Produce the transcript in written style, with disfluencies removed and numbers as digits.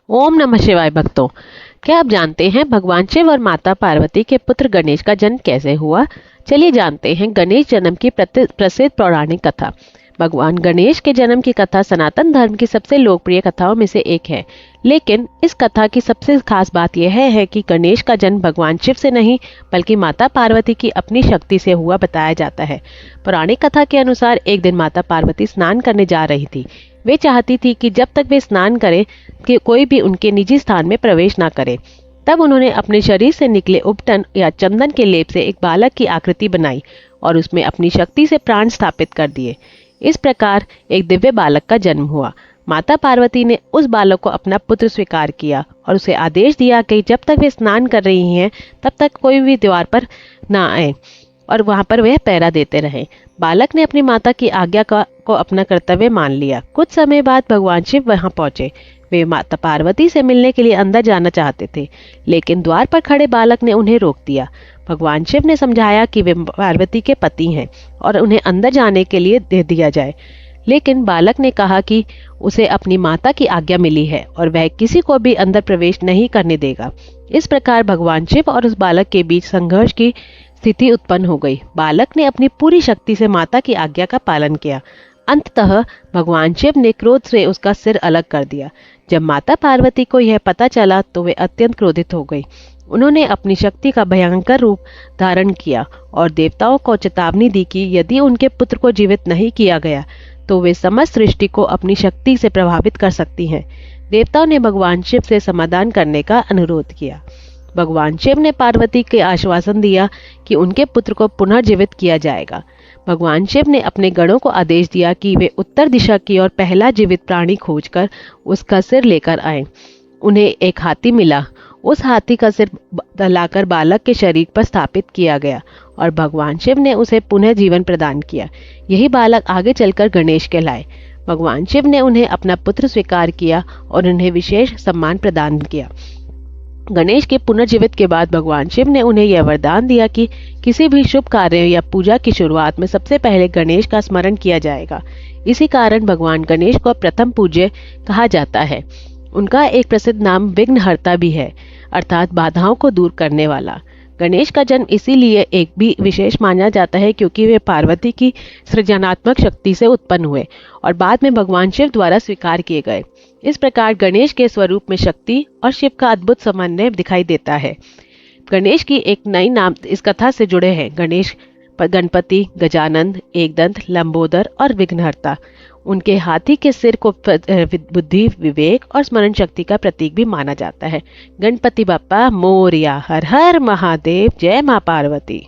ओम नमः शिवाय भक्तों। क्या आप जानते हैं भगवान शिव और माता पार्वती के पुत्र गणेश का जन्म कैसे हुआ? चलिए जानते हैं गणेश जन्म की प्रसिद्ध पौराणिक कथा। भगवान गणेश के जन्म की कथा सनातन धर्म की सबसे लोकप्रिय कथाओं में से एक है। लेकिन इस कथा की सबसे खास बात यह है कि गणेश का जन्म भगवान शिव से नहीं बल्कि माता पार्वती की अपनी शक्ति से हुआ बताया जाता है। पौराणिक कथा के अनुसार एक दिन माता पार्वती स्नान करने जा रही थी। वे चाहती थी कि जब तक वे स्नान करें कि कोई भी उनके निजी स्थान में प्रवेश ना करे। तब उन्होंने अपने शरीर से निकले उपटन या चंदन के लेप से एक बालक की आकृति बनाई और उसमें अपनी शक्ति से प्राण स्थापित कर दिए। इस प्रकार एक दिव्य बालक का जन्म हुआ। माता पार्वती ने उस बालक को अपना पुत्र स्वीकार किया और उसे आदेश दिया कि जब तक वे स्नान कर रही हैं तब तक कोई भी द्वार पर ना आए और वहां पर वह पहरा देते रहे। बालक ने अपनी माता की आज्ञा को अपना कर्तव्य मान लिया। कुछ समय बाद भगवान शिव वहां पहुंचे। वे माता पार्वती से मिलने के लिए अंदर जाना चाहते थे, लेकिन द्वार पर खड़े बालक ने उन्हें रोक दिया। भगवान शिव ने समझाया कि वे पार्वती के पति हैं और उन्हें अंदर जाने के लिए दे दिया जाए, लेकिन बालक ने कहा कि उसे अपनी माता की आज्ञा मिली है और वह किसी को भी अंदर प्रवेश नहीं करने देगा। इस प्रकार भगवान शिव और उस बालक के बीच संघर्ष की स्थिति उत्पन्न हो गई। बालक ने अपनी पूरी शक्ति से माता की आज्ञा का पालन किया। अंततः भगवान शिव ने क्रोध से उसका सिर अलग कर दिया। जब माता पार्वती को यह पता चला तो वे अत्यंत क्रोधित हो गई। उन्होंने अपनी शक्ति का भयंकर रूप धारण किया और देवताओं को चेतावनी दी कि यदि उनके पुत्र को जीवित नहीं किया गया तो वे समस्त सृष्टि को अपनी शक्ति से प्रभावित कर सकती हैं। देवताओं ने भगवान शिव से समाधान करने का अनुरोध किया। भगवान शिव ने पार्वती के आश्वासन दिया कि उनके पुत्र को पुनर्जीवित किया जाएगा। भगवान शिव ने अपने गणों को आदेश दिया कि वे उत्तर दिशा की ओर पहला जीवित प्राणी खोजकर उसका सिर लेकर आए। उन्हें एक हाथी मिला। उस हाथी का सिर लाकर बालक के शरीर पर स्थापित किया गया और भगवान शिव ने उसे पुनः जीवन प्रदान किया। यही बालक आगे चलकर गणेश कहलाए। भगवान शिव ने उन्हें अपना पुत्र स्वीकार किया और उन्हें विशेष सम्मान प्रदान किया। गणेश के पुनर्जीवित के बाद भगवान शिव ने उन्हें यह वरदान दिया कि किसी भी शुभ कार्य या पूजा की शुरुआत में सबसे पहले गणेश का स्मरण किया जाएगा। इसी कारण भगवान गणेश को प्रथम पूज्य कहा जाता है। उनका एक प्रसिद्ध नाम विघ्नहर्ता भी है, अर्थात बाधाओं को दूर करने वाला। गणेश का जन्म इसीलिए एक भी विशेष माना जाता है क्योंकि वे पार्वती की सृजनात्मक शक्ति से उत्पन्न हुए और बाद में भगवान शिव द्वारा स्वीकार किए गए। इस प्रकार गणेश के स्वरूप में शक्ति और शिव का अद्भुत समन्वय दिखाई देता है। गणेश की एक नई नाम इस कथा से जुड़े हैं गणेश, गणपति, गजानन, एकदंत, लंबोदर और विघ्नहर्ता। उनके हाथी के सिर को बुद्धि, विवेक और स्मरण शक्ति का प्रतीक भी माना जाता है। गणपति बप्पा मोरया। हर हर महादेव। जय मां पार्वती।